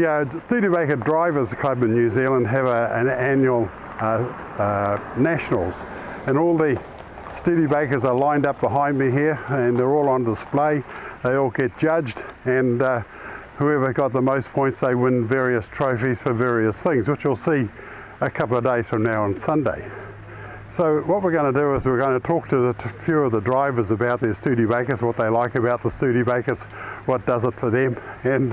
The Studebaker Drivers Club in New Zealand have an annual nationals, and all the Studebakers are lined up behind me here, and they're all on display. They all get judged, and whoever got the most points, they win various trophies for various things, which you'll see a couple of days from now on Sunday. So what we're going to do is we're going to talk to a few of the drivers about their Studebakers, what they like about the Studebakers, what does it for them, and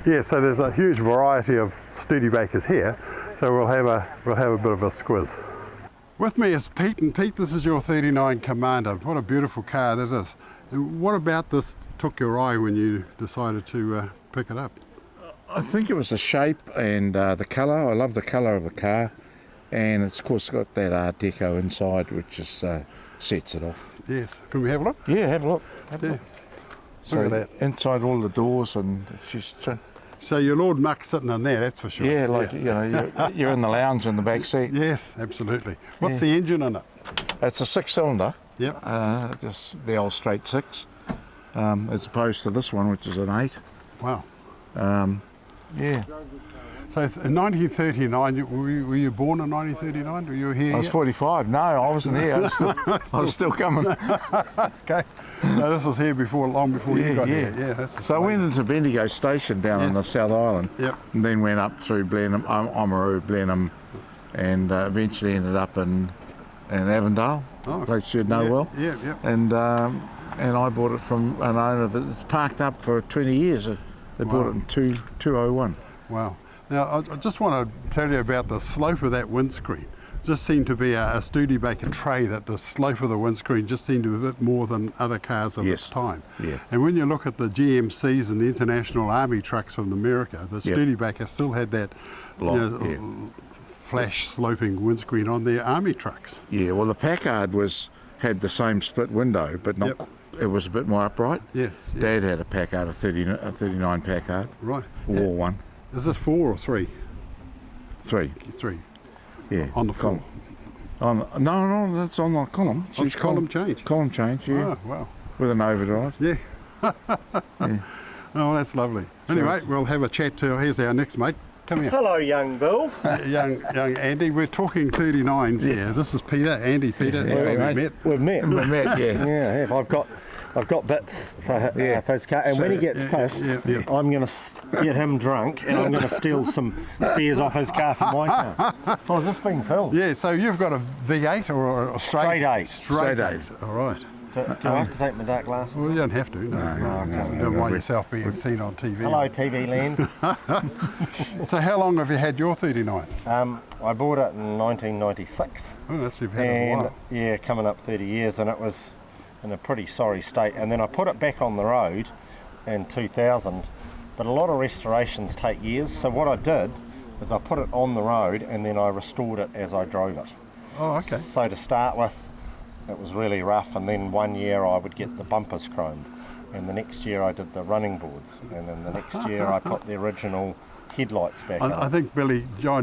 yeah, so there's a huge variety of Studebakers here, so we'll have a bit of a squiz. With me is Pete, and Pete, this is your 39 Commander. What a beautiful car that is. And what about this took your eye when you decided to pick it up? I think it was the shape and the colour. I love the colour of the car, and it's of course got that Art Deco inside, which just sets it off. Yes. Can we have a look? Yeah, have a look. Have a Yeah. look. So Look at that. inside all the doors, and she's So your Lord Muck's sitting in there, that's for sure. yeah, like you know, you're in the lounge in the back seat. Yes, absolutely. What's Yeah. the engine in it? It's a 6-cylinder. Yep. Just the old straight 6, as opposed to this one, which is an 8. Wow. Yeah, So in 1939, were you born in 1939? Were you here I was yet? 45. No, I wasn't here. I was still coming. Okay. No, this was here long before you got here. Yeah, that's So I went into Bendigo Station down on the South Island, Yep. and then went up through Blenheim, Oamaru, Blenheim, and eventually ended up in Avondale, Oh, place you'd know well. Yeah, yeah. And I bought it from an owner that's parked up for 20 years. They bought it in 2001. Wow. Now, I just want to tell you about the slope of that windscreen. Just seemed to be a Studebaker trait that the slope of the windscreen just seemed to be a bit more than other cars of its Yes. time. Yeah. And when you look at the GMCs and the International Army trucks from America, the Studebaker still had that flash sloping windscreen on their Army trucks. Yeah, well, the Packard had the same split window, but not. Yep. It was a bit more upright. Yes. Yeah. Dad had a Packard, a 39 Packard, Right. war one, Is this 4 or 3? 3. 3. Yeah, On the floor. No, that's on the column. Oh, it's column change. Column change, yeah, Oh, wow. with an overdrive. Yeah. Yeah. Oh, that's lovely. Anyway, we'll have a chat to, here's our next mate. Come here. Hello, young Bill. young Andy. We're talking 39s here. This is Peter, Andy, Peter. Yeah, we mate. met. We've met. We met, yeah. Yeah, I've got bits for his car, and when he gets pissed, yeah. I'm going to get him drunk, and I'm going to steal some spares off his car for my car. Oh, has this been filmed? Yeah, so you've got a V8 or a straight? Straight 8. Straight Straight 8. 8. All right. Do I have to take my dark glasses? Well, you don't have to. No. You don't mind yourself being seen on TV. Hello, TV land. So how long have you had your 39? I bought it in 1996, Oh, that's you've had it a and while. yeah, coming up 30 years, and it was in a pretty sorry state. And then I put it back on the road in 2000, but a lot of restorations take years. So what I did is I put it on the road, and then I restored it as I drove it. Oh, okay. So to start with, it was really rough, and then one year I would get the bumpers chromed, and the next year I did the running boards, and then the next year I put the original headlights back I on. think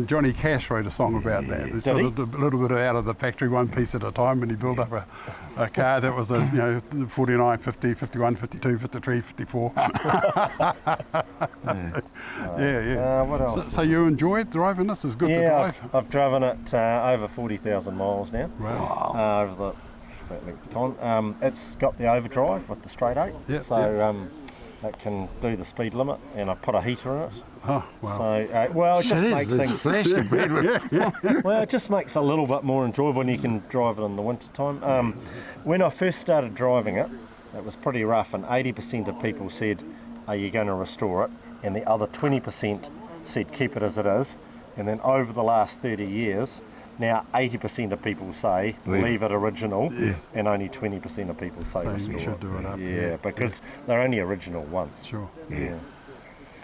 Johnny Cash wrote a song about that. It's Did he? a little bit out of the factory, one piece at a time, and he built up a car that was a 49, 50, 51, 52, 53, 54. Yeah. What else? So you enjoy driving this? It's good to Yeah, drive? I've driven it over 40,000 miles now. Wow. Over that length of time. It's got the overdrive with the straight 8, Yep, so it can do the speed limit, and I put a heater in it. Oh, wow. So, well, it just makes It's things. flash compared with Well, it just makes it a little bit more enjoyable when you can drive it in the winter time. When I first started driving it, it was pretty rough, and 80% of people said, "Are you going to restore it?" And the other 20% said, "Keep it as it is." And then over the last 30 years, now 80% of people say leave it original, and only 20% of people say So restore you should do it up. Yeah, because they're only original once. Sure. Yeah.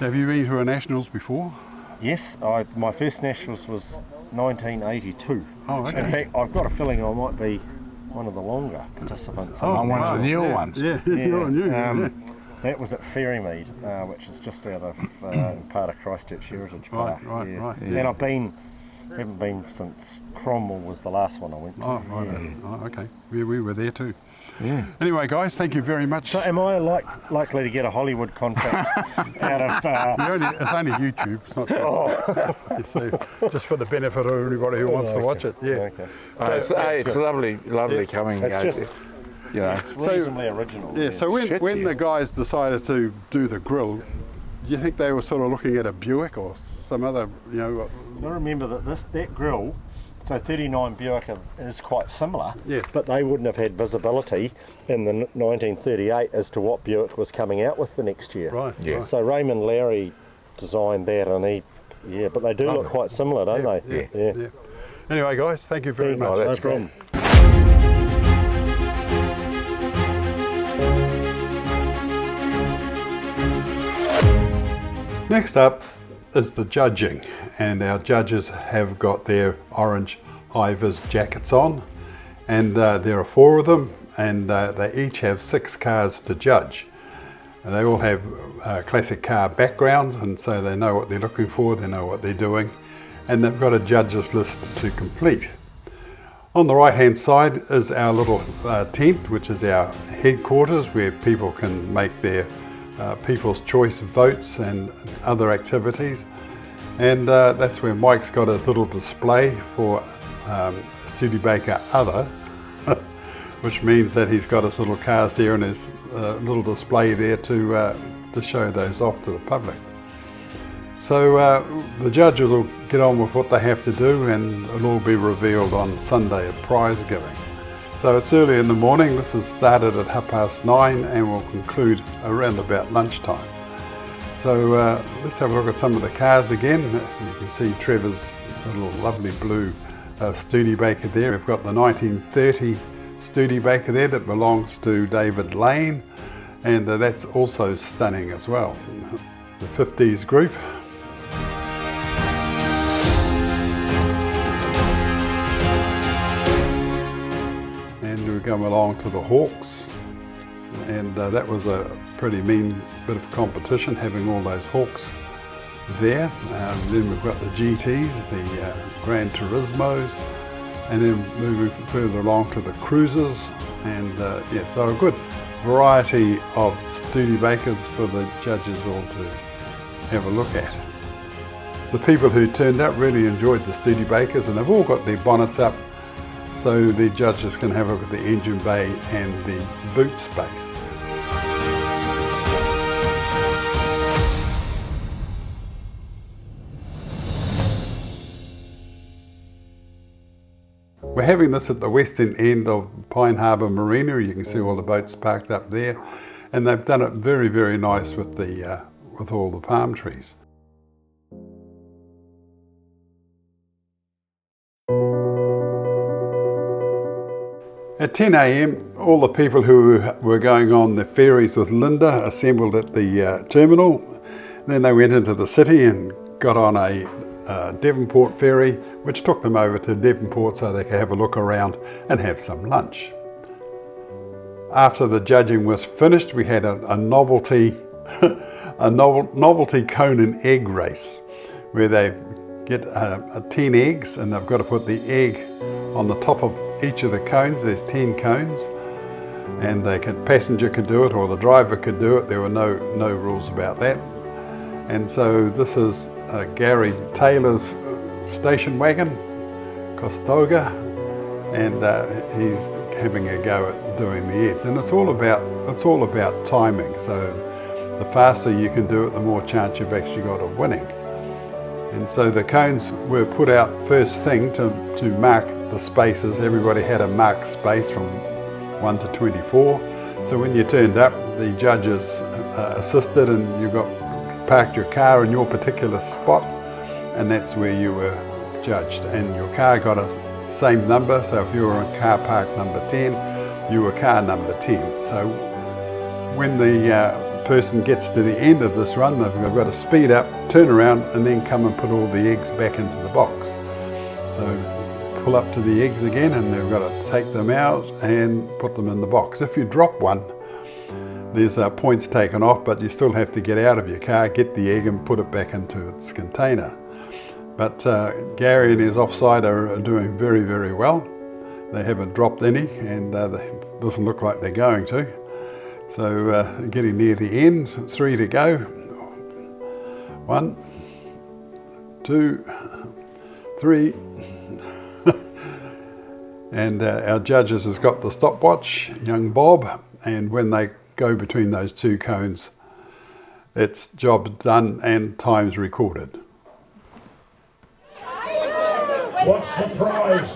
Have you been to a Nationals before? Yes, my first Nationals was 1982. Oh, okay. In fact, I've got a feeling I might be one of the longer participants. I'm one of the newer yeah. ones. Yeah, you're new. That was at Ferrymead, which is just out of part of Christchurch Heritage Right, Park. right. And haven't been since Cromwell was the last one I went to. Oh, right. Oh, okay. We were there too. Yeah. Anyway, guys, thank you very much. So am I likely to get a Hollywood contract out of... It's only YouTube. It's not. You see, just for the benefit of everybody who wants to watch it. Yeah. Okay. It's lovely coming. It's just, you know. it's reasonably original. Yeah. So when the guys decided to do the grill, do you think they were sort of looking at a Buick or some other, you know? I remember that grill, so 39 Buick is quite similar, Yeah. but they wouldn't have had visibility in the 1938 as to what Buick was coming out with the next year. Right. Yeah. Right. So Raymond Lowry designed that, and but they do look quite similar, don't they? Yeah. Anyway, guys, thank you very much. that's No problem. Next up is the judging, and our judges have got their orange high-vis jackets on, and there are 4 of them, and they each have 6 cars to judge. And they all have classic car backgrounds, and so they know what they're looking for, they know what they're doing, and they've got a judges list to complete. On the right hand side is our little tent, which is our headquarters, where people can make their people's choice votes and other activities, and that's where Mike's got his little display for Studebaker Other, which means that he's got his little cars there and his little display there to show those off to the public. So the judges will get on with what they have to do, and it'll all be revealed on Sunday at prize giving. So it's early in the morning. This has started at 9:30 and will conclude around about lunchtime. So let's have a look at some of the cars again. You can see Trevor's little lovely blue Studebaker there. We've got the 1930 Studebaker there that belongs to David Lane, and that's also stunning as well. The 50s group. We come along to the Hawks, and that was a pretty mean bit of competition, having all those Hawks there. Then we've got the GTs, the Gran Turismos, and then moving further along to the Cruisers, and so a good variety of Studebakers for the judges all to have a look at. The people who turned up really enjoyed the Studebakers, and they've all got their bonnets up, so the judges can have a look at the engine bay and the boot space. We're having this at the western end of Pine Harbour Marina. You can see all the boats parked up there, and they've done it very, very nice with the with all the palm trees. At 10 a.m, all the people who were going on the ferries with Linda assembled at the terminal. Then they went into the city and got on a Devonport ferry, which took them over to Devonport so they could have a look around and have some lunch. After the judging was finished, we had a novelty novelty cone and egg race, where they get 10 eggs, and they've got to put the egg on the top of each of the cones. There's 10 cones, and passenger could do it or the driver could do it. There were no rules about that. And so this is Gary Taylor's station wagon, Costoga, and he's having a go at doing the eggs. And it's all about timing. So the faster you can do it, the more chance you've actually got of winning. And so the cones were put out first thing to mark the spaces. Everybody had a marked space from 1 to 24. So when you turned up, the judges assisted, and you parked your car in your particular spot, and that's where you were judged. And your car got a same number, so if you were in car park number 10, you were car number 10. So when the person gets to the end of this run, they've got to speed up, turn around, and then come and put all the eggs back into the box. So pull up to the eggs again, and they've got to take them out and put them in the box. If you drop one, there's points taken off, but you still have to get out of your car, get the egg, and put it back into its container. But Gary and his offside are doing very, very well, they haven't dropped any, and it doesn't look like they're going to. So getting near the end, 3 to go. 1, 2, 3. And our judges has got the stopwatch, young Bob, and when they go between those 2 cones, it's job done and times recorded. What's the prize?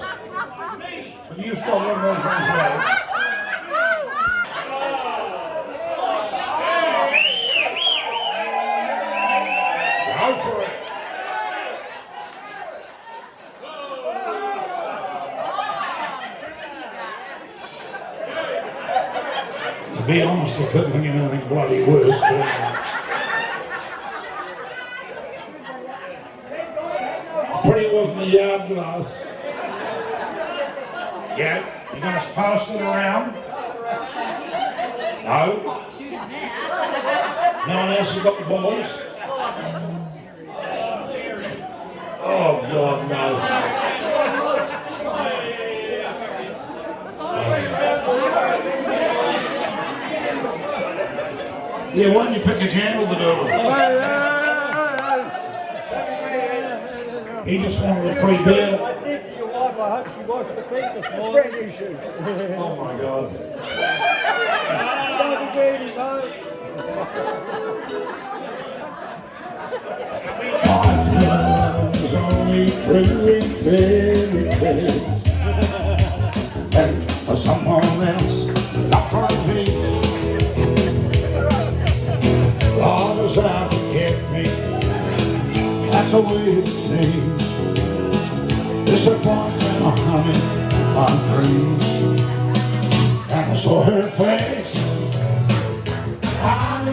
You stop one more prize. Go for it. To be honest, I couldn't think of anything bloody worse. Pretty it wasn't a yard glass. Yeah, you're going to pass it around? No? No one else has got the balls? Oh God, no. Yeah, why don't you pick a channel to do it? He just wanted a free beer. I said to your wife, I hope she washed the feet this morning. You should. Oh my God. Don't be greedy, though. There's only true in fairy tales, and for someone else, not for me. God is out to get me. That's the way it seems. Disappointment, honey, on dreams. And I saw her face. I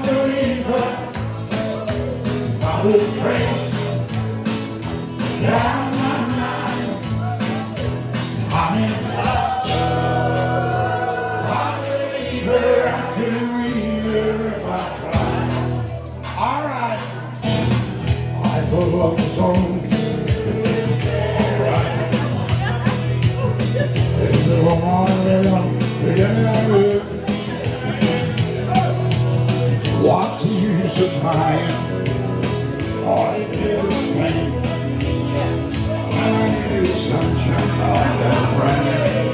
believe her. I will trace down my mind. I'm in love. I believe her. I can read her if I try. All right. I put love song. All right. There's a woman there. What's the use of mine? All it is pain. And I need sunshine on that rain.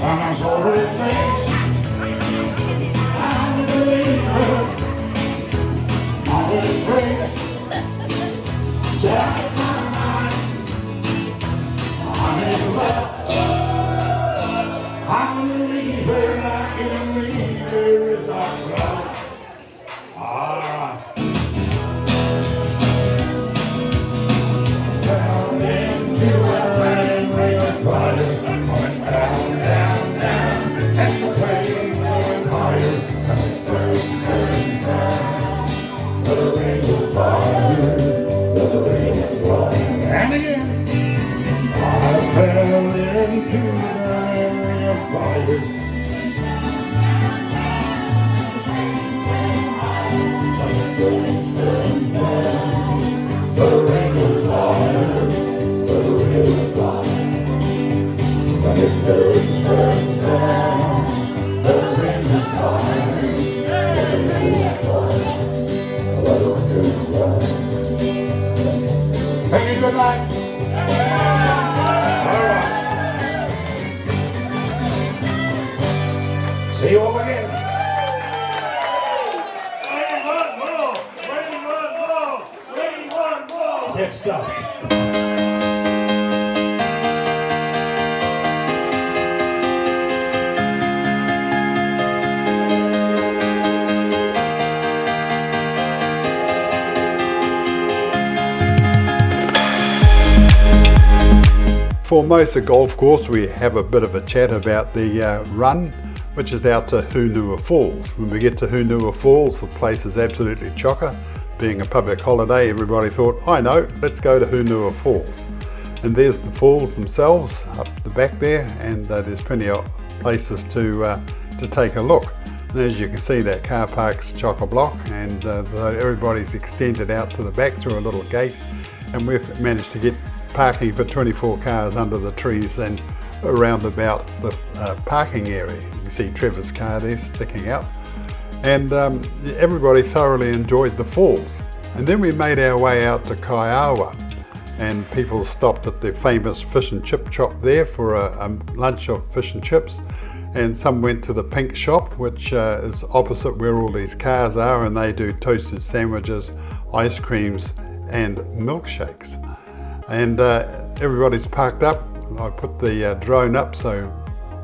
And I saw her face. I believe her. All her face. Down my mind. I'm in love. I believe her. I can read her if I try. All right. Down into a rain, rain fire, going down, down, down, and the rain going higher, and it burns, burns, burns. The rain of fire, the rain of fire. And again, I fell into the rain of fire. The ring of fire, the ring of fire, but it burns, burns, burns. The ring of fire, the ring of fire, the ring of fire. Thank you, good night. All right. See you all again. Next up. For most of golf course, we have a bit of a chat about the run, which is out to Hunua Falls. When we get to Hunua Falls, the place is absolutely chocker. Being a public holiday, everybody thought, I know, let's go to Hunua Falls. And there's the falls themselves up the back there, and there's plenty of places to take a look. And as you can see, that car park's chock-a-block, and everybody's extended out to the back through a little gate, and we've managed to get parking for 24 cars under the trees and around about this parking area. You see Trevor's car there sticking out, and everybody thoroughly enjoyed the falls. And then we made our way out to Kaiawa, and people stopped at the famous fish and chip shop there for a lunch of fish and chips, and some went to the Pink Shop, which is opposite where all these cars are, and they do toasted sandwiches, ice creams and milkshakes. And everybody's parked up. I put the drone up so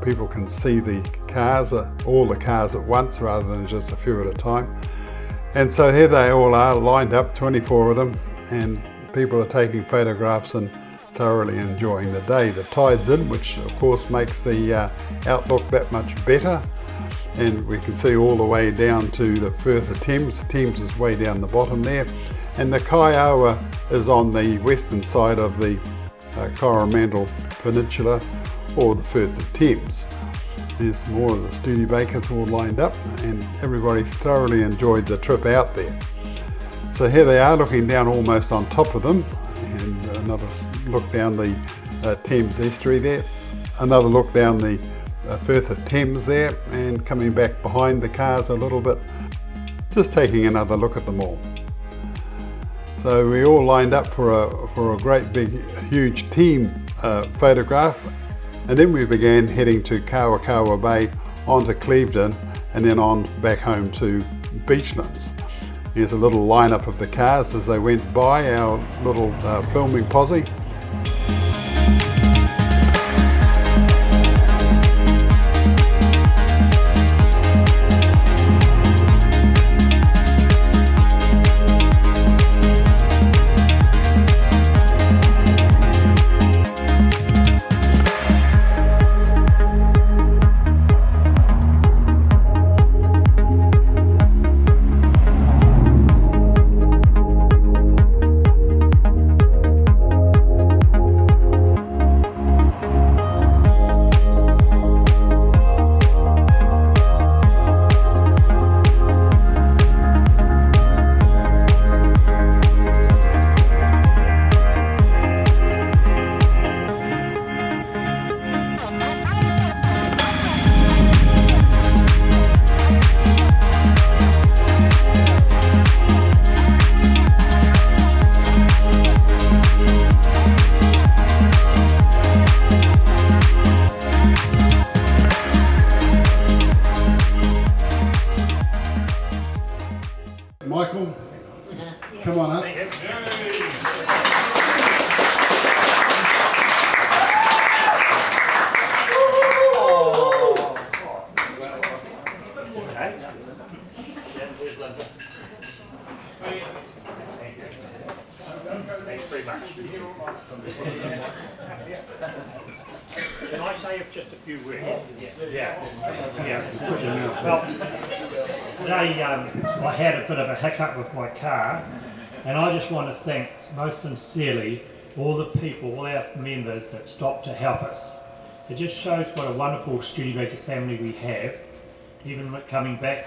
people can see the cars, all the cars at once rather than just a few at a time. And so here they all are, lined up, 24 of them, and people are taking photographs and thoroughly enjoying the day. The tide's in, which of course makes the outlook that much better, and we can see all the way down to the Firth of Thames. The Thames is way down the bottom there, and the Kaiawa is on the western side of the Coromandel Peninsula, or the Firth of Thames. There's more of the Studebakers all lined up, and everybody thoroughly enjoyed the trip out there. So here they are, looking down almost on top of them, and another look down the Thames estuary there, another look down the Firth of Thames there, and coming back behind the cars a little bit, just taking another look at them all. So we all lined up for a great big huge team photograph, and then we began heading to Kawakawa Bay, onto Clevedon, and then on back home to Beachlands. Here's a little lineup of the cars as they went by, our little filming posse. Michael, come on up. Thanks very much. Can I say just a few words? Yeah. Well, today I had a bit of a hiccup with my car, and I just want to thank most sincerely all the people, all our members that stopped to help us. It just shows what a wonderful Studebaker family we have. Even coming back,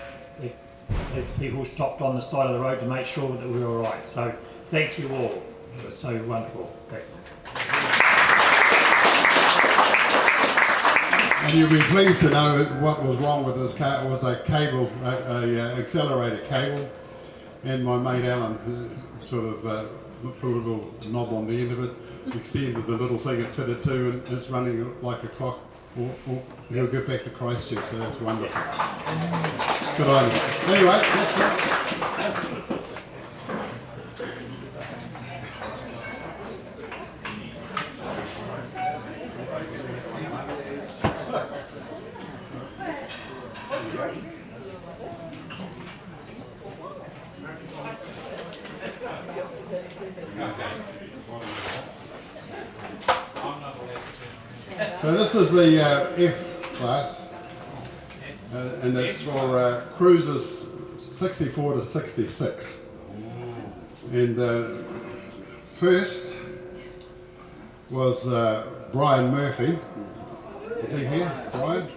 there's people who stopped on the side of the road to make sure that we were all right. So thank you all. It was so wonderful. Thanks. And you'll be pleased to know that what was wrong with this car was a cable, accelerator cable, and my mate Alan sort of put a little knob on the end of it, extended the little thing it fitted to, and it's running like a clock. He'll get back to Christchurch, so that's wonderful. Good on you. Anyway, that's right. So this is the F class, and it's for cruisers 64 to 66. And first was Brian Murphy. Is he here, Brian?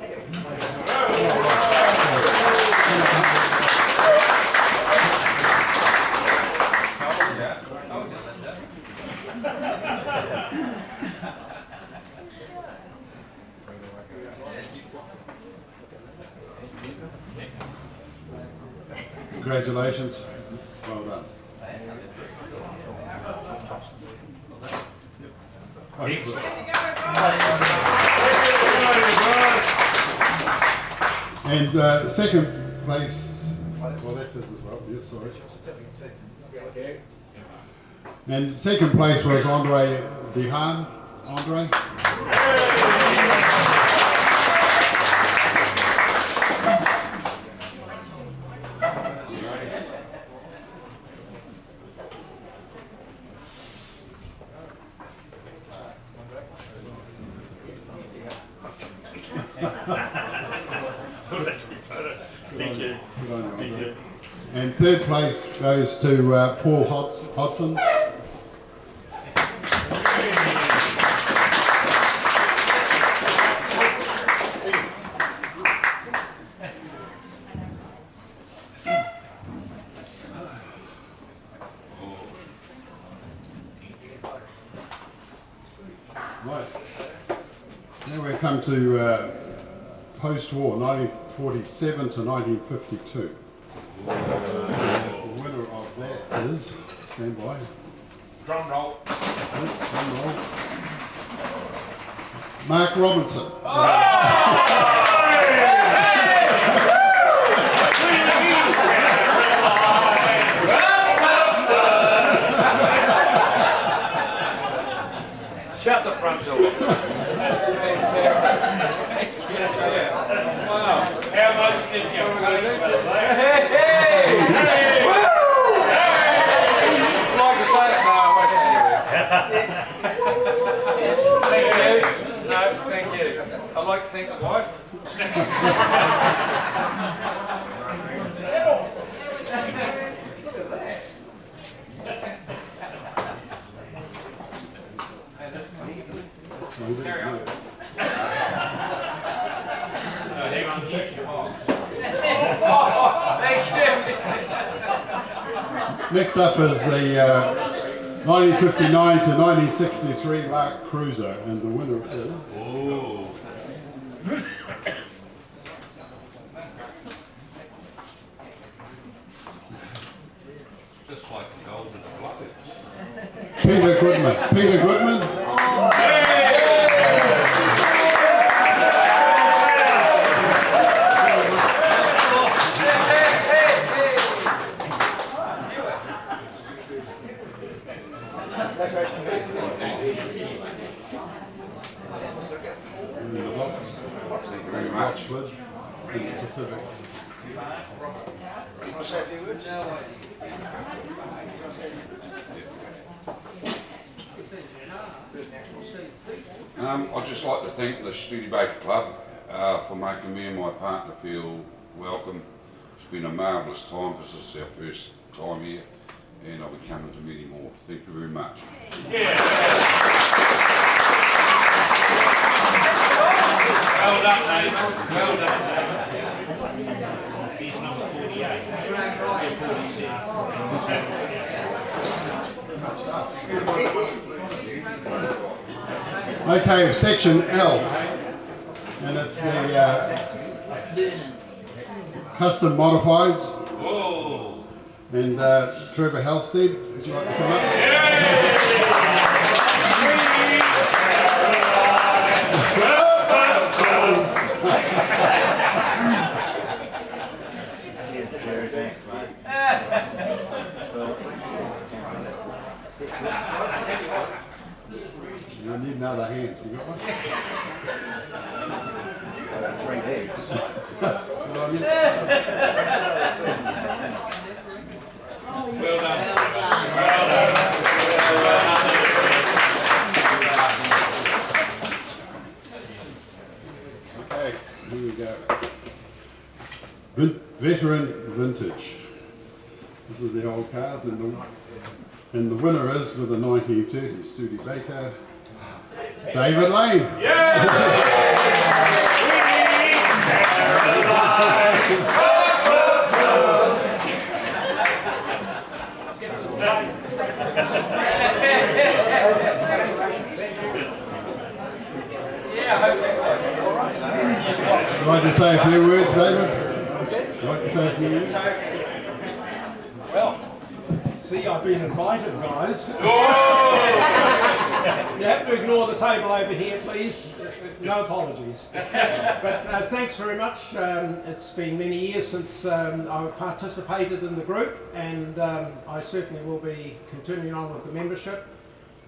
Congratulations. Well done. And second place, well that's his as well, yes, sorry. And second place was Andre Dehaan. Andre? Thank you. Thank you. And third place goes to Paul Hodson. Right. Now we come to post-war, 1947 to 1952. The winner of that is, stand by. Drum roll. Drum roll. Mark Robinson. Shut the front door. Wow. How much did you Hey! Woo! I'd like to say it. No, I won't. Thank you. No, thank you. I'd like to thank the wife. Carry on. Next up is the 1959 to 1963 Lark Cruiser, and the winner is... Just like the gold in the blood. Peter Goodman. Peter Goodman. Oxford, in the Pacific. I'd just like to thank the Studebaker Club for making me and my partner feel welcome. It's been a marvellous time. This is our first time here, and I'll be coming to many more. Thank you very much. Well done, Dave. Well done, Dave. He's number 48. Okay, section L, and it's the custom modifieds. Whoa. And Trevor Halstead, would you like to come up? You need another hand. You got one? Three legs. Good on you. Well done. Okay, here we go. Veteran Vintage. This is the old cars, and the winner is, with the 1930 Studebaker, David Lane. Would you like to say a few words, David? Like to say a few words? Well, see, I've been invited, guys. You have to ignore the table over here, please. No apologies. But thanks very much. It's been many years since I participated in the group, and I certainly will be continuing on with the membership.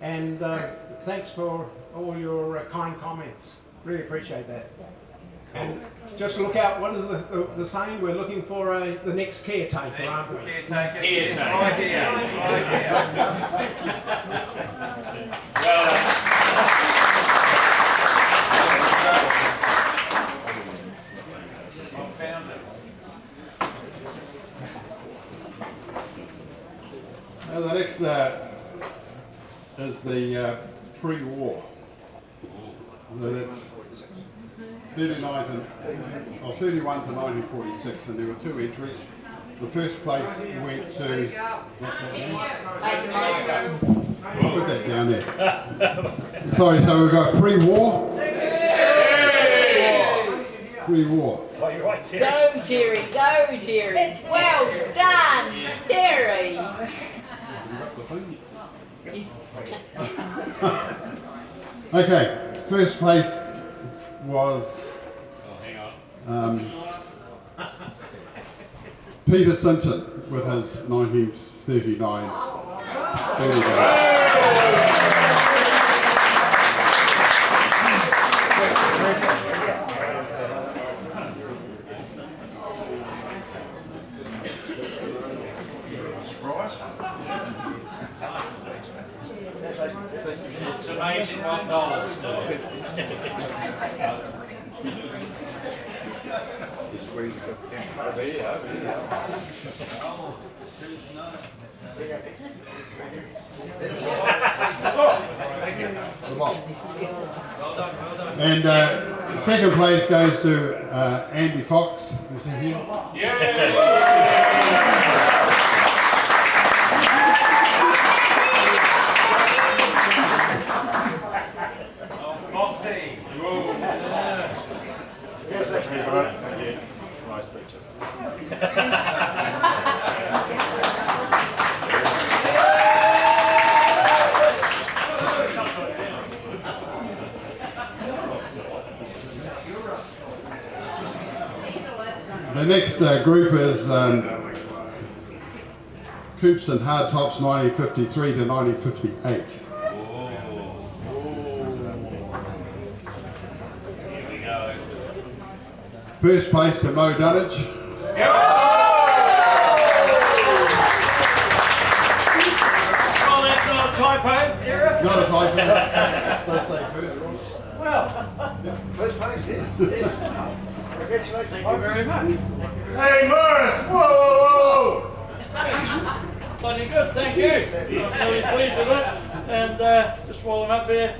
And thanks for all your kind comments. Really appreciate that. And just look out, what is the saying? We're looking for the next caretaker, aren't we? Caretaker. Yes, right here. Well The next is the pre-war. That's 31 to 1946, and there were two entries. The first place went to, what's that name? Put that down there. Sorry, so we've got pre-war. Pre-war. Go Terry, go Terry. Well done, Terry. Okay, first place was Peter Sinton with his 1939 Studebaker. It's amazing what dollars do. And second place goes to Andy Fox. Is he here? The next group is Coops and Hardtops 1953 to 1958. First place to Mo Dunnage. Oh, that's not a typo, Sarah? Not a typo. Does say first one. Well, First place, yes. Congratulations. thank you very much. Hey, Morris! Whoa, whoa, whoa! Bloody good, thank you. I'm really pleased with it. And just while I'm up there,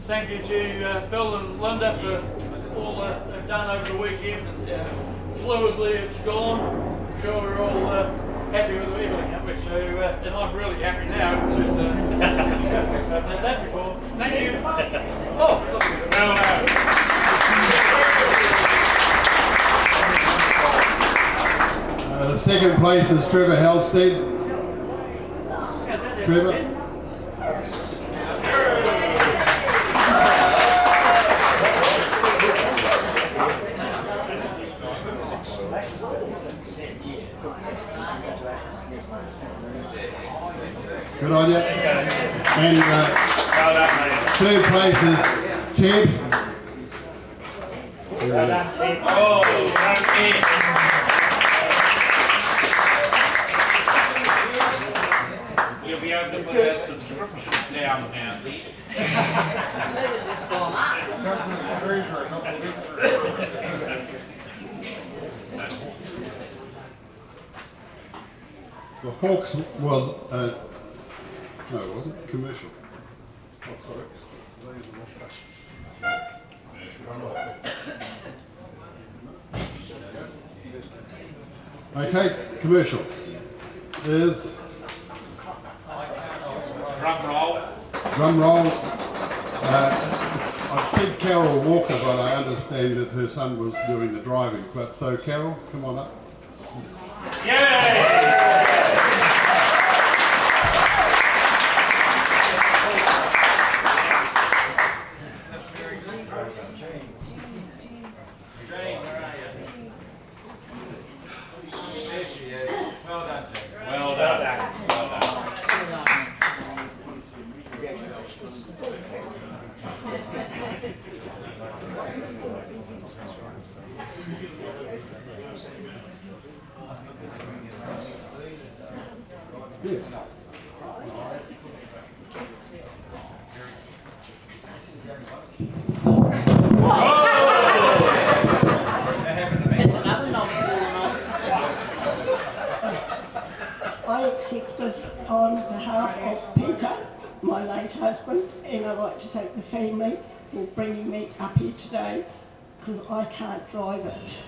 thank you to Bill and Linda for all they've done over the weekend. Fluidly it's gone. I'm sure we're all happy with everything, aren't we? So, and I'm really happy now because I've had that before. Thank you. Oh, look. The second place is Trevor Halstead. Trevor. Good on you. And third place is Ted. We'll be able to put our subscriptions down now. They've just gone up. The Hawks was no, it wasn't commercial. Oh, sorry. Okay, commercial is Drum roll. drum roll. I've said Carol Walker, but I understand that her son was doing the driving. But so Carol, come on up. It's another knob falling off. I accept this on behalf of Peter, my late husband, and I'd like to thank the family for bringing me up here today because I can't drive it.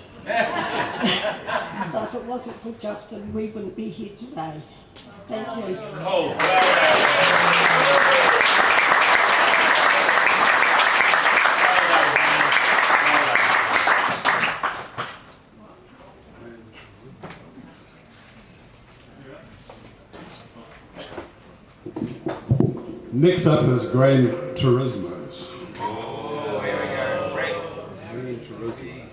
So if it wasn't for Justin, we wouldn't be here today. Thank you. Next up is Gran Turismos. Oh, here we go. Race. Gran Turismo.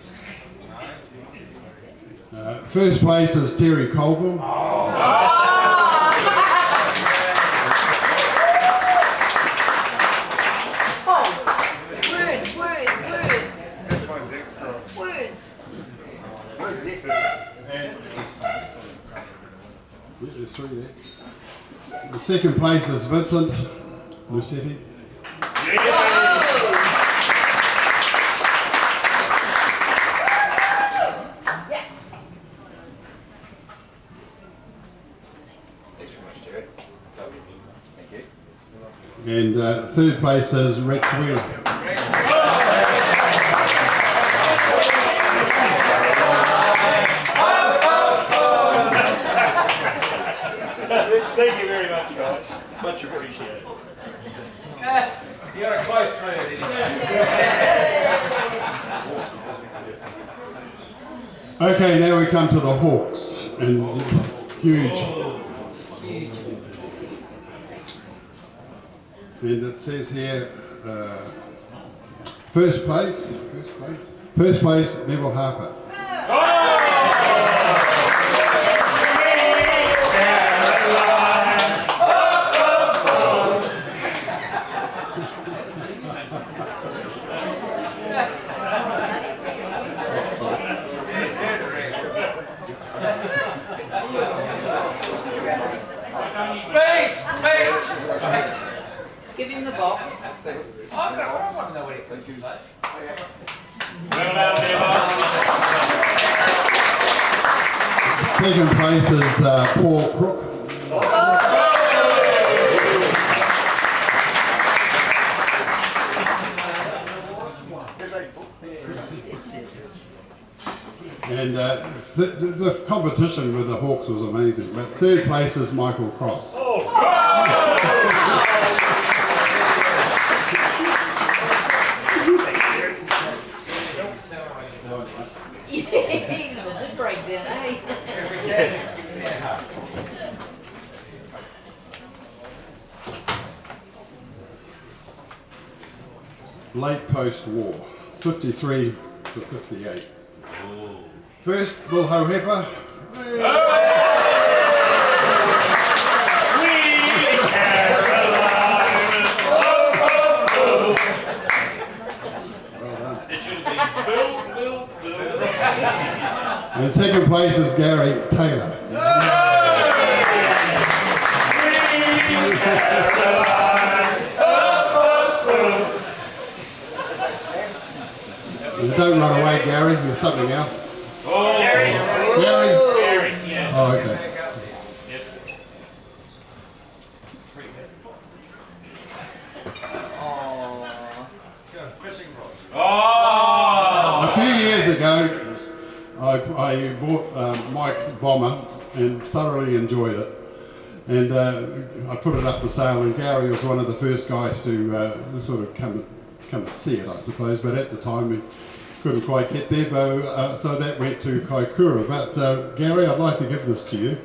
First place is Terry Colville. There's three there. The second place is Vincent Lucetti. Yes. Thanks very much, Terry. Thank you. And third place is Rex Wheeler. Thank you very much, guys. Much appreciated. You got a close third, didn't you? Okay, now we come to the Hawks. And huge. And it says here, first place, Neville Harper. Give him the box. I want to know what he thinks. Well done, Second place is Paul Crook. And the competition with the Hawks was amazing. But third place is Michael Cross. Even with the breakdown, eh? Late post-war, 53 to 58. First, Bill Hohepa. And second place is Gary Taylor. Don't run away, Gary. There's something else. Gary. Gary? Yeah. Oh, okay. A few years ago, I bought Mike's Bomber and thoroughly enjoyed it. And I put it up for sale, and Gary was one of the first guys to sort of come and see it, I suppose. But at the time, couldn't quite get there, so that went to Kaikoura. But Gary, I'd like to give this to you.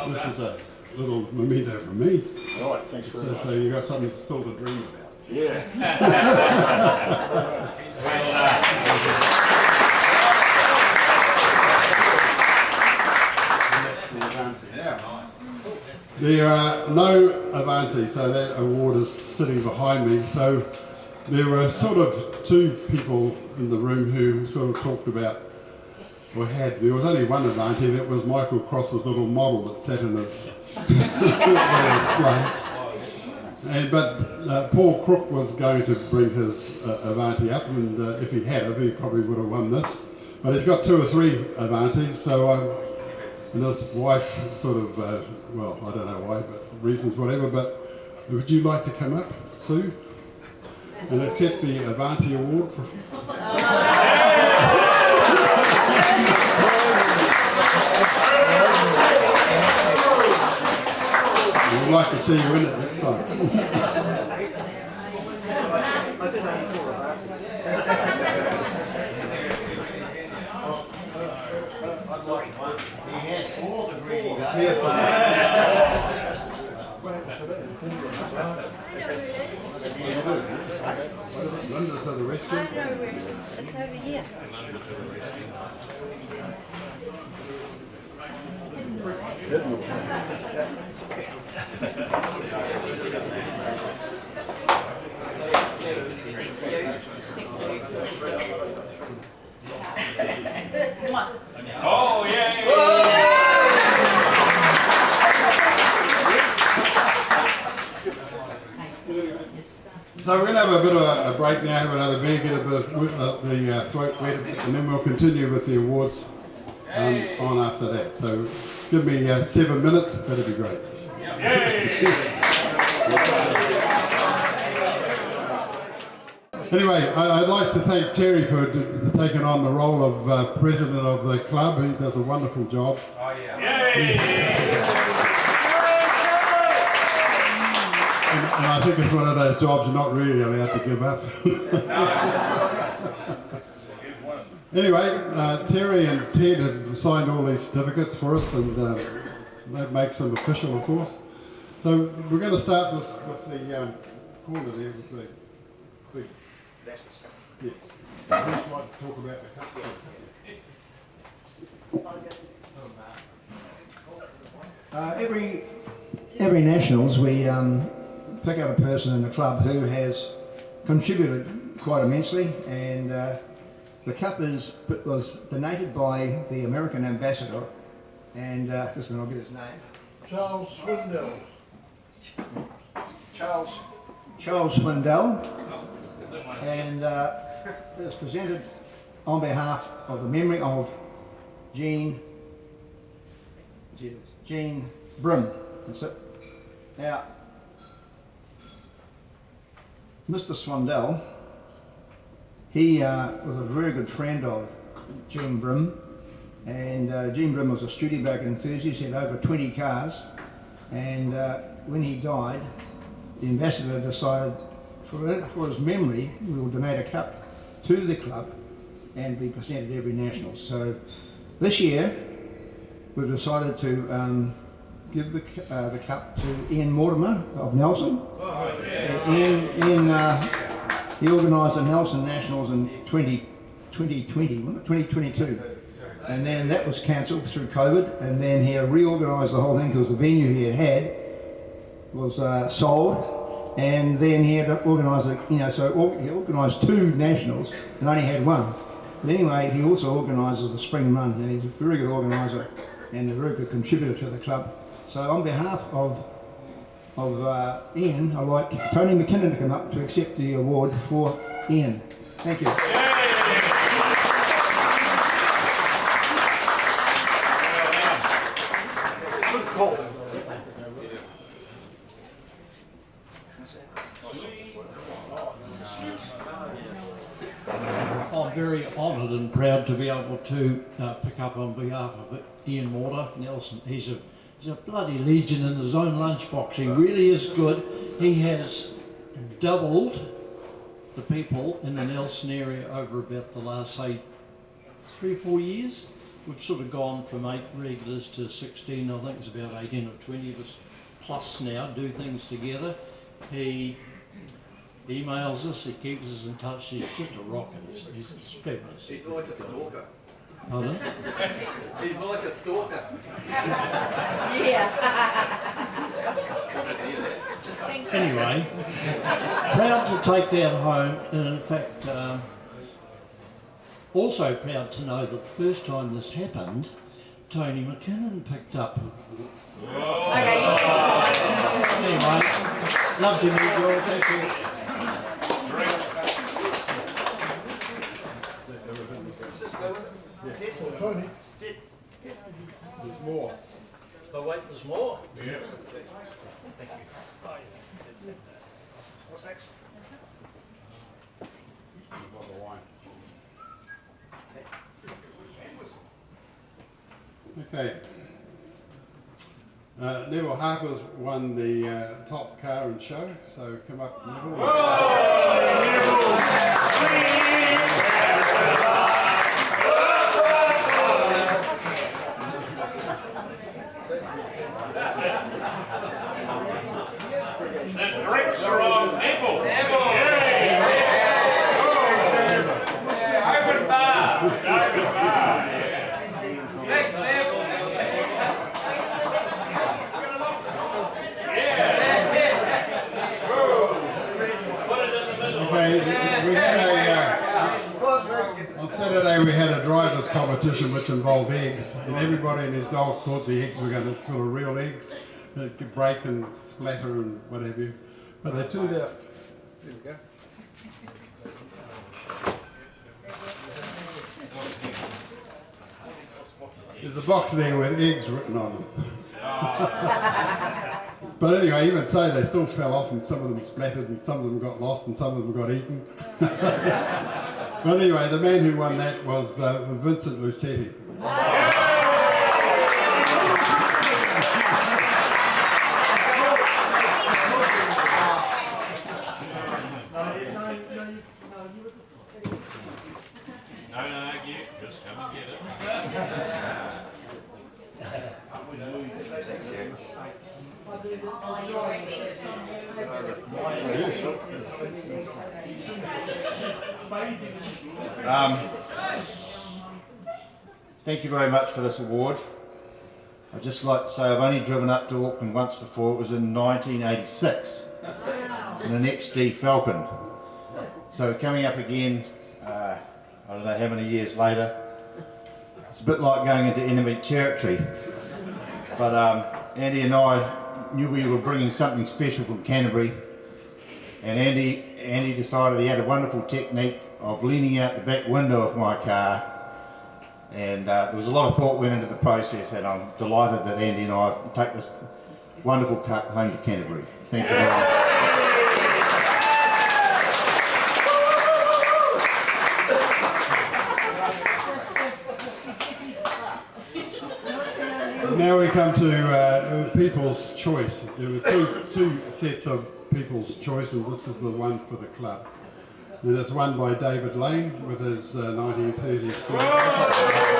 This is a little memento from me. All right, thanks very much. So you got something still to dream about. Yeah. There are no Avanti, so that award is sitting behind me. So there were sort of two people in the room who sort of talked about, or there was only one Avanti, and it was Michael Cross's little model that sat in his display. But Paul Crook was going to bring his Avanti up, and if he had it, he probably would have won this. But he's got 2 or 3 Avantis, so and his wife sort of, well, I don't know why, but reasons, whatever, but would you like to come up, Sue, and accept the Avanti award? We'd like to see you in it next time. Linda's at the rescue. I know where it is. It's over here. Oh, yeah. So we're going to have a bit of a break now, have another beer, get a bit of the throat wet, and then we'll continue with the awards on after that. So give me 7 minutes, that'd be great. Anyway, I'd like to thank Terry for taking on the role of president of the club. He does a wonderful job. Oh, yeah. And I think it's one of those jobs you're not really allowed to give up. Anyway, Terry and Ted have signed all these certificates for us, and that makes them official, of course. So we're going to start with the corner there with the big. Yeah. Who's like to talk about the cup? Every Nationals, we pick up a person in the club who has contributed quite immensely, and the cup was donated by the American ambassador, and just when I'll get his name, Charles Swindell. Charles Swindell, and it was presented on behalf of the memory of Jean Brim. That's it. Now, Mr. Swindell, he was a very good friend of Jean Brim, and Jean Brim was a Studebaker enthusiast. He had over 20 cars, and when he died, the ambassador decided for his memory we will donate a cup to the club and be presented every National. So this year we've decided to give the cup to Ian Mortimer of Nelson. Ian he organised the Nelson Nationals in 2022, and then that was cancelled through COVID, and then he reorganised the whole thing because the venue he had was sold, and then he had to organise it, so he organised 2 Nationals and only had 1. But anyway, he also organises the spring run, and he's a very good organiser and a very good contributor to the club. So on behalf of Ian, I'd like Tony McKinnon to come up to accept the award for Ian. Thank you. Good call. I'm very honoured and proud to be able to pick up on behalf of Ian Mortimer Nelson. He's a bloody legend in his own lunchbox. He really is good. He has doubled the people in the Nelson area over about the last, say, 3 or 4 years. We've sort of gone from 8 regulars to 16, I think it's about 18 or 20 of us plus now, do things together. He emails us, he keeps us in touch, he's just a rocket, he's fabulous. He's like a stalker. Pardon? He's like a stalker. Anyway, proud to take that home, and in fact, also proud to know that the first time this happened, Tony McKinnon picked up. Okay, you can Anyway, love to meet you all, thank you. Tony, there's more. Oh wait, there's more? Yes. Thank you. What's next? A bottle of wine. Okay. Neville Harper's won the top car and show, so come up, Neville. The drinks are on Neville. Open bar. Open bar. Next, Neville. Okay, we had on Saturday we had a drivers competition which involved eggs, and everybody and his dog thought the eggs were going to sort of real eggs that could break and splatter and what have you, but they turned out. There we go. There's a box there with eggs written on them. But anyway, even so, they still fell off, and some of them splattered, and some of them got lost, and some of them got eaten. But anyway, the man who won that was Vincent Lucetti. No, you just come and get it. Thank you very much for this award. I'd just like to say I've only driven up to Auckland once before. It was in 1986 in an XD Falcon. So coming up again, I don't know how many years later, it's a bit like going into enemy territory. But Andy and I knew we were bringing something special from Canterbury, and Andy decided he had a wonderful technique of leaning out the back window of my car, and there was a lot of thought went into the process, and I'm delighted that Andy and I take this wonderful car home to Canterbury. Thank you very much. Now we come to People's Choice. There were two sets of People's Choice, and this is the one for the club. And it's won by David Lane with his 1930s Studebaker.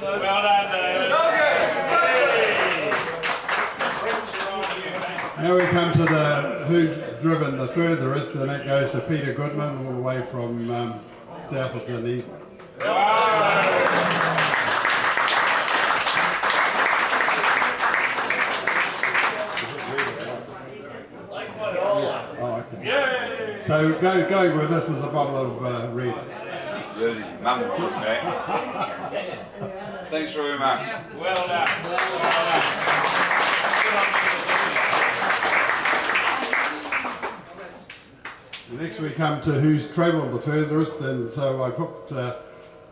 Well done, David. Now we come to the who's driven the furthest, and that goes to Peter Goodman all the way from south of Dunedin. Oh, okay. So go with this is a bottle of red. Dirty mum took back. Thanks very much. Well done. Well done. Next we come to who's travelled the furthest, and so I put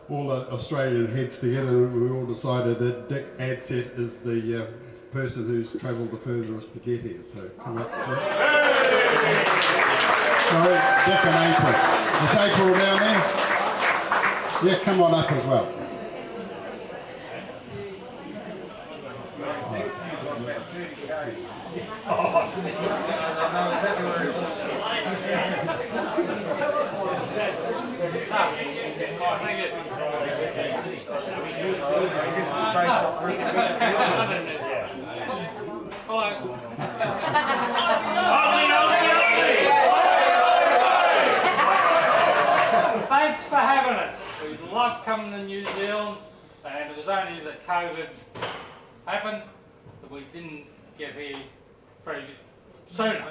all the Australian heads together, and we all decided that Dick Adsett is the person who's travelled the furthest to get here. So come up. Sorry, Dick and April. Is April down there? Yeah, come on up as well. Thanks for having us. We love coming to New Zealand, and it was only that COVID happened that we didn't get here pretty sooner.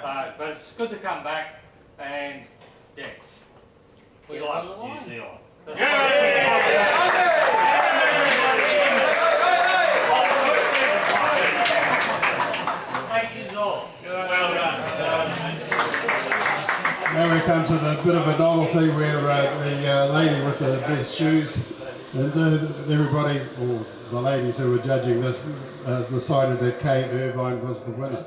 But it's good to come back, and yeah, we like New Zealand. Thank you all. Well done. Now we come to the bit of a novelty where the lady with the best shoes, and everybody, or the ladies who were judging this, decided that Kay Irvine was the winner.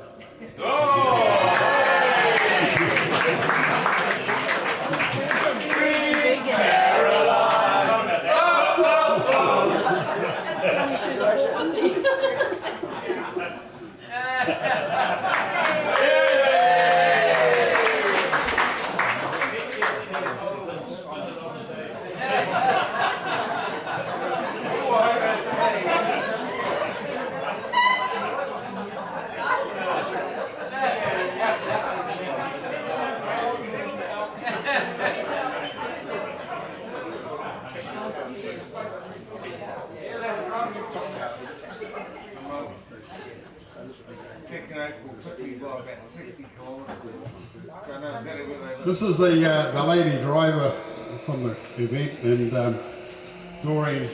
This is the lady driver from the event, and Doreen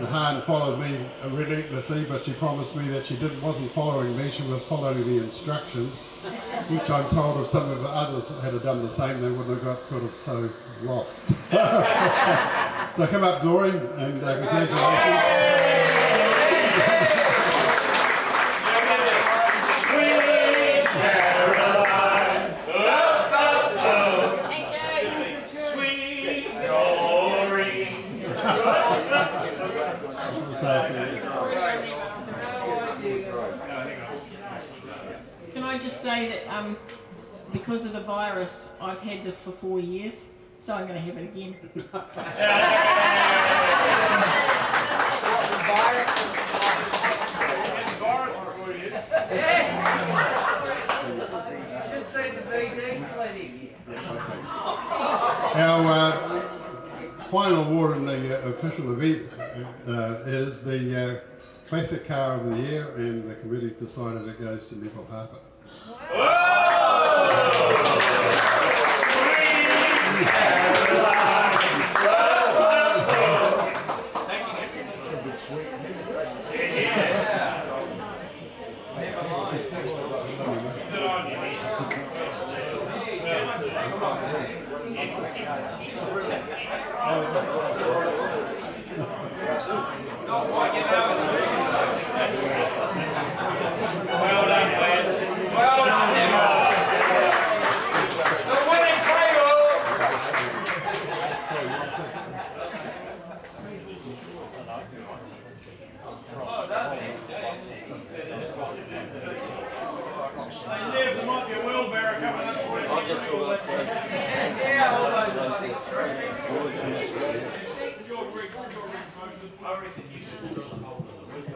Mahan followed me relentlessly, but she promised me that she wasn't following me, she was following the instructions, which I'm told if some of the others had done the same, they wouldn't have got sort of so lost. So come up, Doreen, and congratulations. Can I just say that because of the virus, I've had this for 4 years, so I'm going to have it again. Our final award in the official event is the Classic Car of the Year, and the committee's decided it goes to Nicole Harper.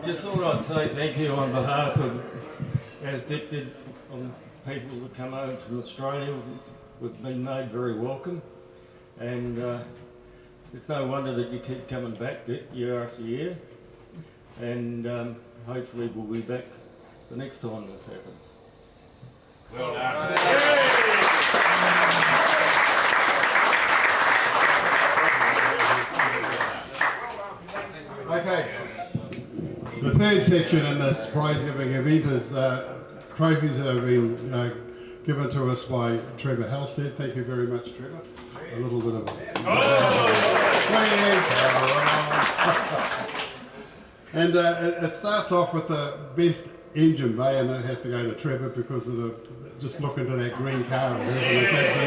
Just thought I'd say thank you on behalf of, as Dick did, on people that come over from Australia. We've been made very welcome, and it's no wonder that you keep coming back, Dick, year after year, and hopefully we'll be back the next time this happens. Well done. Okay, the third section in this prize giving event is trophies that have been given to us by Trevor Halstead. Thank you very much, Trevor. A little bit of And it starts off with the best engine bay, and it has to go to Trevor because of the, just look into that green car of his, and it's absolutely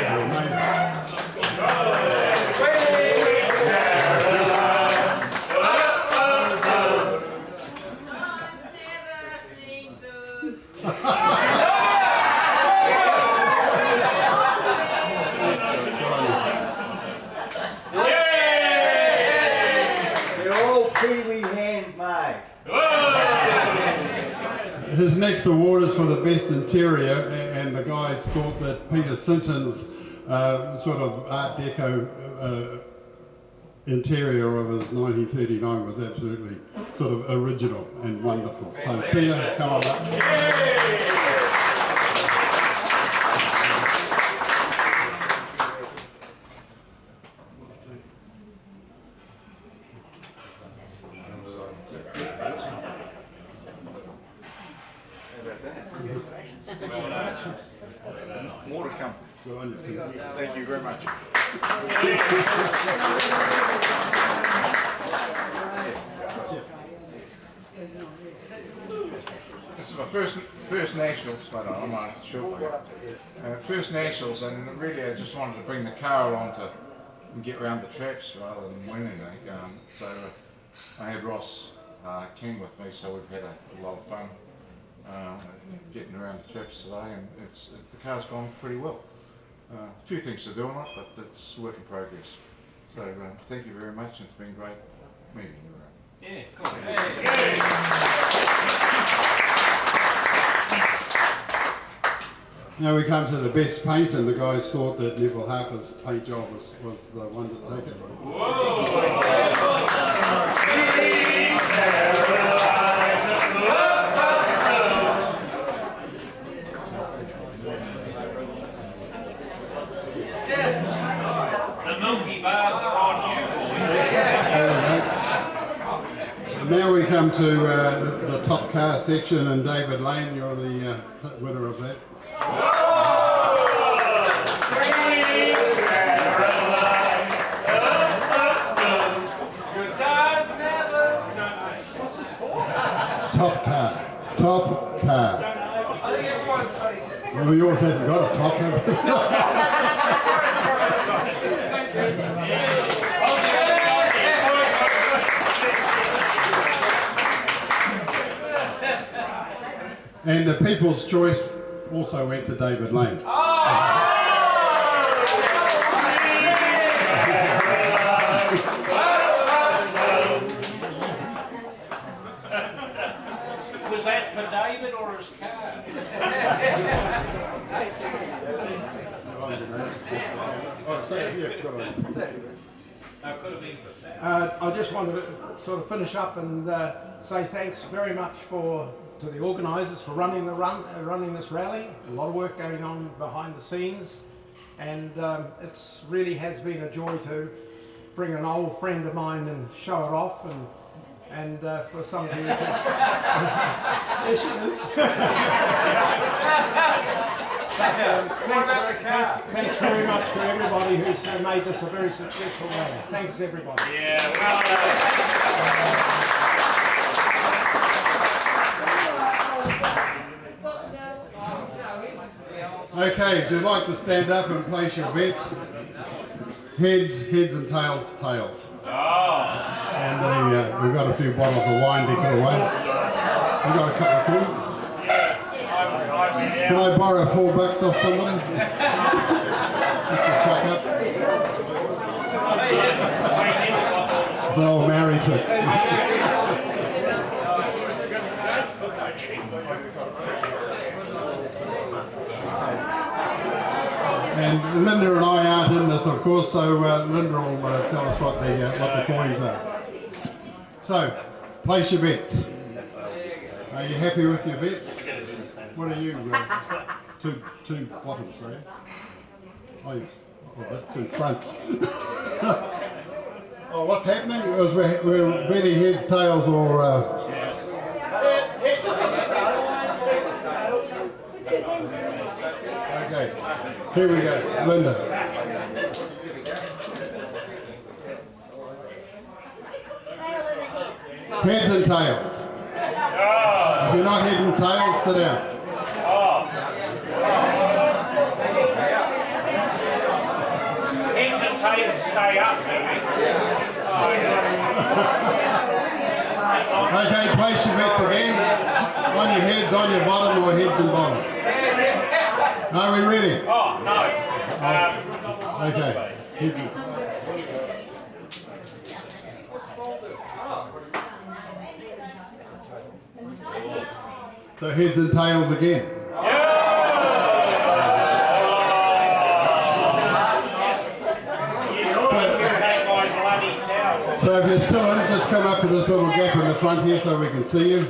His next award is for the best interior, and the guys thought that Peter Sinton's sort of Art Deco interior of his 1939 was absolutely sort of original and wonderful. So Peter, come on up. More to come. Thank you very much. This is my first nationals, but I'm not sure. First nationals, and really I just wanted to bring the car along to and get around the traps rather than win anything. So I had Ross King with me, so we've had a lot of fun. Getting around the traps today, and the car's gone pretty well. A few things to do on it, but it's work in progress. So thank you very much, and it's been great meeting you. Yeah, cool. Now we come to the best paint, and the guys thought that Neville Harper's paint job was the one to take it. Now we come to the top car section, and David Lane, you're the winner of that. Top car. Top car. Well, yours hasn't got a top, has it? And the People's Choice also went to David Lane. Was that for David or his car? I just want to sort of finish up and say thanks very much to the organisers for running this rally. A lot of work going on behind the scenes, and it really has been a joy to bring an old friend of mine and show it off, and for some of you to there she is. Thanks very much to everybody who's made this a very successful rally. Thanks everybody. Yeah, well Okay, would you like to stand up and place your bets? Heads and tails, tails. And we've got a few bottles of wine to give away. We've got a couple of coins. Can I borrow $4 off somebody? That's a chuck up. It's an old married trick. And Linda and I aren't in this, of course, so Linda will tell us what the coins are. So, place your bets. Are you happy with your bets? What are you? Two bottoms, are you? Oh, yes. Oh, that's two fronts. Oh, what's happening? Because we're betting heads, tails, or... Okay, here we go, Linda. Heads and tails? If you're not head and tails, sit down. Heads and tails stay up, Okay, place your bets again. On your heads, on your bottom, or heads and bottom. Are we ready? Oh, no. Okay. Heads and- So heads and tails again. So if you're still in, just come up to this little gap in the front here so we can see you. I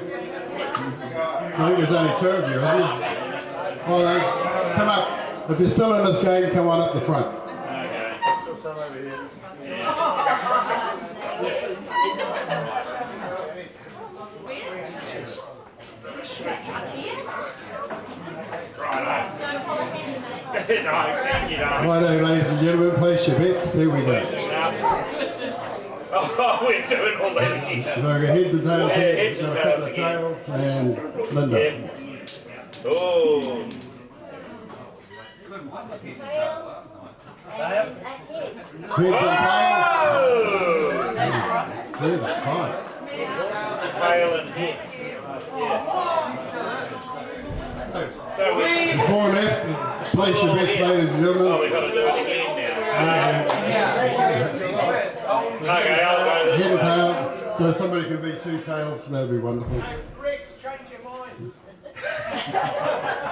think there's only 2 of you, isn't there? Oh, no. Come up. If you're still in this game, come on up the front. Righto, ladies and gentlemen, place your bets. Here we go. Oh, we're doing all that again. So we've got heads and tails here. Heads and Got a tails couple of again. tails and Linda. Oh. Heads and tails. Through the time. Tail and head. Before left, place your bets, ladies and gentlemen. Oh, we've got to do it again now. Okay, I'll go this Head and way. tail. So somebody can be 2 tails, that'd be wonderful.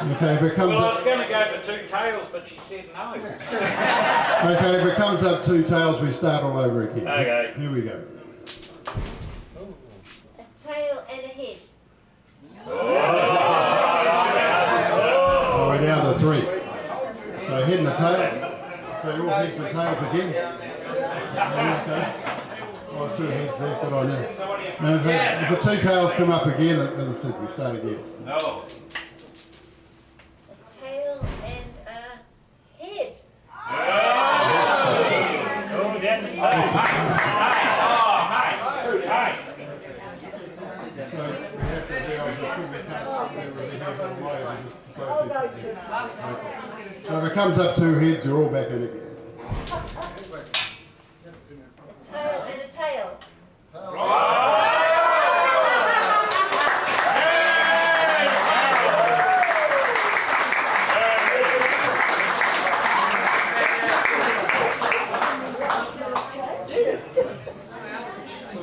Okay, if it comes Well, I was up, going to go for 2 tails, but she said no. okay, if it comes up 2 tails, we start all over again. Okay. Here we go. A tail and a head. Oh, we're down to 3. So head and a tail. So you're all heads and tails again. Okay. Oh, 2 heads there, good on you. Now, if the 2 tails come up again, as I said, we start again. No. A tail and a head. Oh, down the tail. Hey. So we have to be able to So if it comes up 2 heads, you're all back in again. A tail and a tail.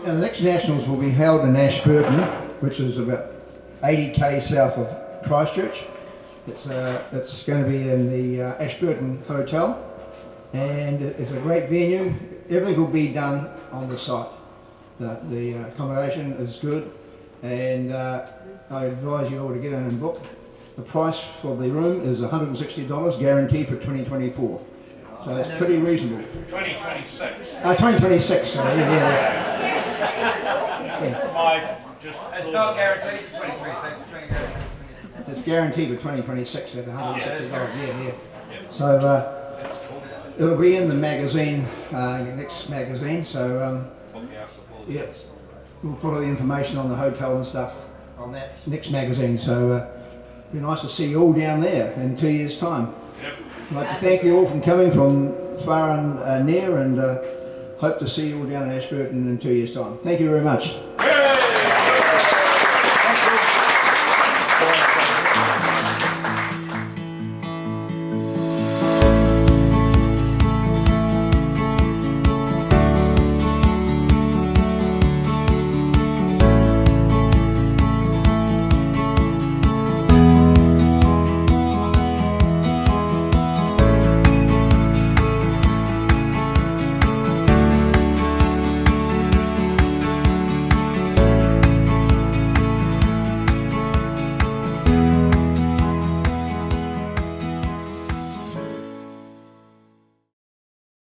The next Nationals will be held in Ashburton, which is about 80k south of Christchurch. It's going to be in the Ashburton Hotel, and it's a great venue. Everything will be done on the site. The accommodation is good, and I advise you all to get in and book. The price for the room is $160, guaranteed for 2024. So that's pretty reasonable. 2026. 2026, sorry, yeah. It's not guaranteed for 2026, it's guaranteed. It's guaranteed for 2026 at $160, yeah. So it'll be in the magazine, next magazine, so yeah, we'll put all the information on the hotel and stuff on that next magazine, so it'd be nice to see you all down there in 2 years' time. I'd like to thank you all for coming from far and near, and hope to see you all down in Ashburton in 2 years' time. Thank you very much.